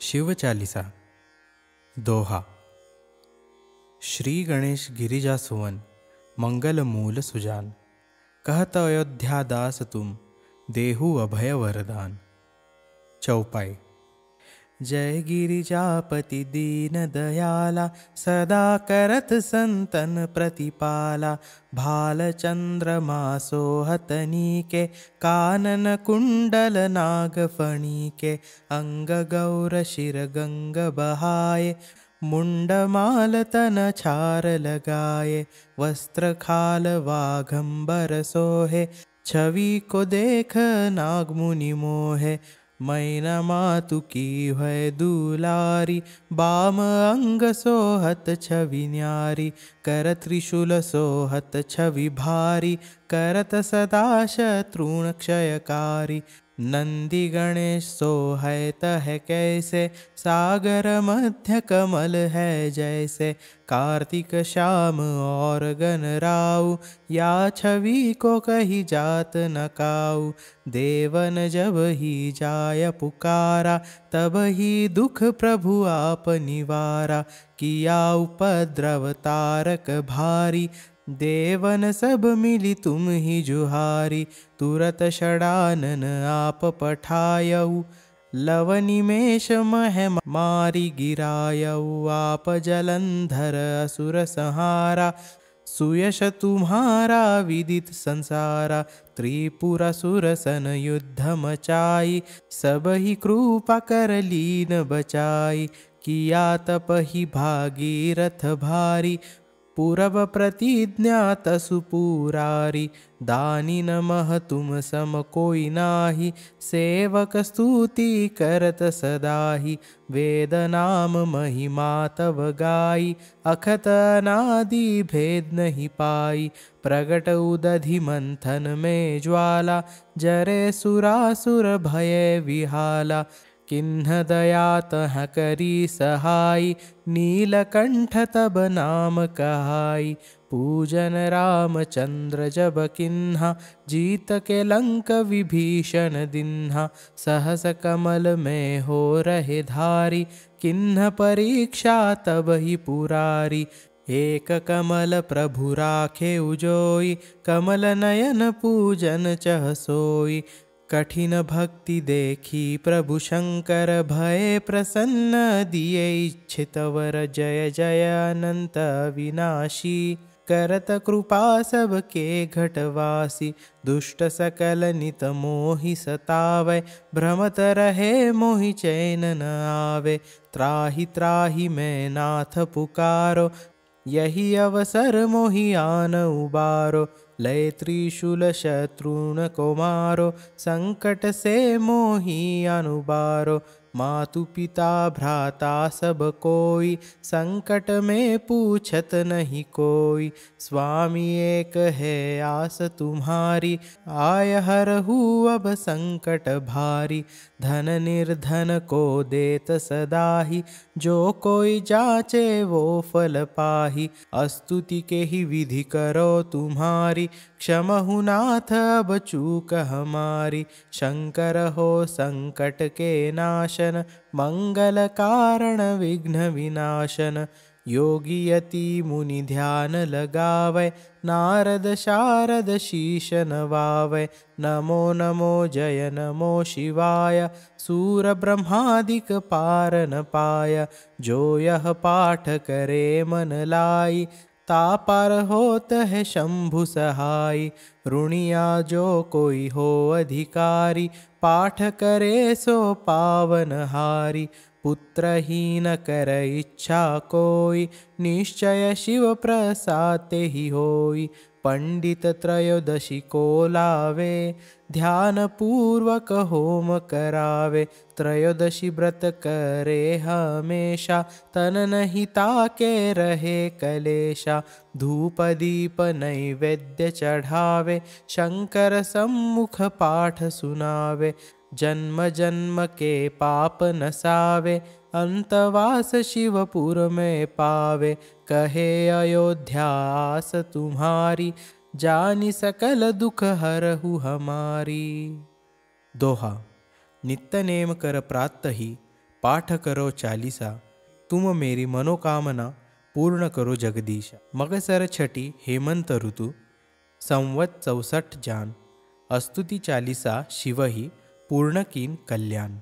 शिव चालीसा। दोहा। श्री गणेश गिरिजा सुवन, मंगल मूल सुजान। कहत अयोध्या दास तुम, देहु अभय वरदान। चौपाई। जय गिरिजापति दीन दयाला, सदा करत संतन प्रतिपाला। भाल चंद्रमा सोहतनीके, कानन कुंडल नागफणीके। अंग गौर शिर गंग बहाये, मुंडमाल तन छार लगाए। वस्त्र खाल वाघंबर सोहे, छवि को देख नागमुनि मोहे। मैना मातु की भय दुलारी, बाम अंग सोहत छवि न्यारी। कर त्रिशूल सोहत छवि भारी, करत सदा शत्रुन क्षयकारी। नंदी गणेश सोहत है कैसे, सागर मध्य कमल है जैसे। कार्तिक श्याम और गणराऊ, या छवि को कही जात न काऊ। देवन जब ही जाय पुकारा, तब ही दुख प्रभु आप निवारा। किया उपद्रव तारक भारी, देवन सब मिली तुम ही जुहारी। तुरत षडानन आप पठायऊ, लव निमेष मह मारी गिरायऊ। आप जलंधर असुर संहारा, सुयश तुम्हारा विदित संसारा। त्रिपुरासुर सन युद्ध मचाई, सब ही कृपा कर लीन बचाई। किया तप ही भागीरथ भारी, पूरब प्रतिज्ञा तसु पुरारी। दानी नमः तुम सम कोई नाही, सेवक स्तुति करत सदाहि। वेद नाम महिमा तव गाई, अखत अनादि भेद नहीं पाई। प्रगट उदधि मंथन में ज्वाला, जरे सुरासुर भय विहाला। किन्ह दया तह करी सहाई, नीलकंठ तब नाम कहाई। पूजन रामचंद्र जब किन्हा, जीत के लंक विभीषण दिन्हा। सहस कमल में हो रहे धारी, किन्ह परीक्षा तब ही पुरारी। एक कमल प्रभु राखे उजोई, कमल नयन पूजन चह सोई। कठिन भक्ति देखी प्रभु शंकर, भय प्रसन्न दिए इच्छित वर। जय जय अनंत विनाशी, करत कृपा सबके घटवासी। दुष्ट सकल नित मोहि सतावै, भ्रमत रहे मोहि चैन न आवे। त्राहि त्राहि मैं नाथ पुकारो, यही अवसर मोहि आन उबारो। लय त्रिशूल शत्रुन को मारो, संकट से मोहि अनुबारो। मातु पिता भ्राता सब कोई, संकट में पूछत नहीं कोई। स्वामी एक है आस तुम्हारी, आय हरहु अब संकट भारी। धन निर्धन को देत सदाहि, जो कोई जाचे वो फल पाहि। स्तुति के ही विधि करो तुम्हारी, क्षमहु नाथ अब चूक हमारी। शंकर हो संकट के नाशन, मंगल कारण विघ्न विनाशन। योगी यति मुनि ध्यान लगावै, नारद शारद शीश नवावै। नमो नमो जय नमो शिवाय, सूर ब्रह्मादिक पार न पाय। जो यह पाठ करे मन लाई, तापार होत है शंभु सहाय। ऋणिया जो कोई हो अधिकारी, पाठ करे सो पावन हारी। पुत्रहीन कर इच्छा कोई, निश्चय शिव प्रसाद ही होई। पंडित त्रयोदशी को लावे, ध्यान पूर्वक होम करावे। त्रयोदशी व्रत करे हमेशा, तन नहीं ताके रहे कलेशा। धूप दीप नैवेद्य चढ़ावे, शंकर सम्मुख पाठ सुनावे। जन्म जन्म के पाप नसावे, अंतवास शिवपुर में पावे। कहे अयोध्या आस तुम्हारी, जानी सकल दुख हरहु हमारी। दोहा। नित्य नेम कर प्रातहि, पाठ करो चालीसा, तुम मेरी मनोकामना पूर्ण करो जगदीश। मगसर छठी हेमंत ऋतू, संवत 64 जान, स्तुति चालीसा शिवही पूर्ण कीन कल्याण।